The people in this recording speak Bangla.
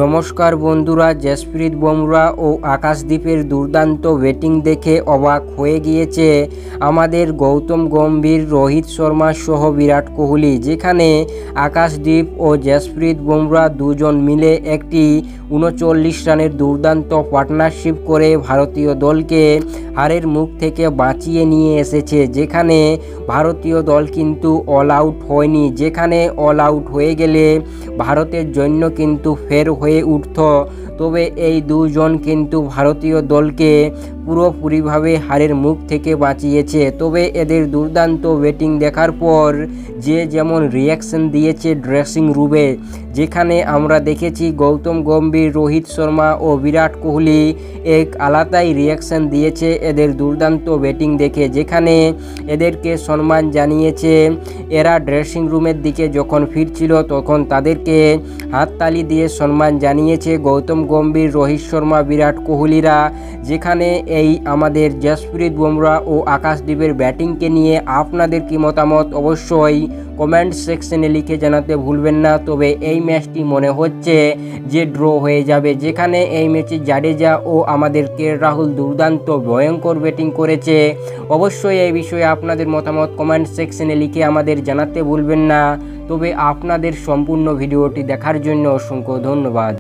নমস্কার বন্ধুরা, জসপ্রীত বুমরাহ ও আকাশদীপের দুর্দান্ত ব্যাটিং দেখে অবাক হয়ে গিয়েছে আমাদের গৌতম গম্ভীর, রোহিত শর্মা সহ বিরাট কোহলি। যেখানে আকাশদীপ ও জসপ্রীত বুমরাহ দুজন মিলে একটি ৩৯ রানের দুর্দান্ত পার্টনারশিপ করে ভারতীয় দলকে হারের মুখ থেকে বাঁচিয়ে নিয়ে এসেছে। যেখানে ভারতীয় দল কিন্তু অল আউট হয়নি, যেখানে অল আউট হয়ে গেলে ভারতের জন্য কিন্তু ফের হয়ে উঠত। তবে এই দুজন কিন্তু ভারতীয় দলকে পুরোপুরিভাবে হারের মুখ থেকে বাঁচিয়েছে। তবে এদের দুর্দান্ত ব্যাটিং দেখার পর যে যেমন রিয়াকশন দিয়েছে ড্রেসিং রুমে, যেখানে আমরা দেখেছি গৌতম গম্ভীর, রোহিত শর্মা ও বিরাট কোহলি এক আলাদাই রিয়াকশন দিয়েছে এদের দুর্দান্ত ব্যাটিং দেখে। যেখানে এদেরকে সম্মান জানিয়েছে। এরা ড্রেসিং রুমের দিকে যখন ফিরছিল তখন তাদেরকে হাততালি দিয়ে সম্মান জানিয়েছে গৌতম গম্ভীর, রোহিত শর্মা, বিরাট কোহলিরা। যেখানে এই আমাদের জসপ্রীত বুমরাহ ও আকাশদীপের ব্যাটিংকে নিয়ে আপনাদের কি মতামত অবশ্যই কমেন্ট সেকশনে লিখে জানাতে ভুলবেন না। তবে এই ম্যাচটি মনে হচ্ছে যে ড্র হয়ে যাবে। যেখানে এই ম্যাচে জাডেজা ও আমাদের কে রাহুল দুর্দান্ত ভয়ঙ্কর ব্যাটিং করেছে। অবশ্যই এই বিষয়ে আপনাদের মতামত কমেন্ট সেকশনে লিখে আমাদের জানাতে ভুলবেন না। তবে আপনাদের সম্পূর্ণ ভিডিওটি দেখার জন্য অসংখ্য ধন্যবাদ।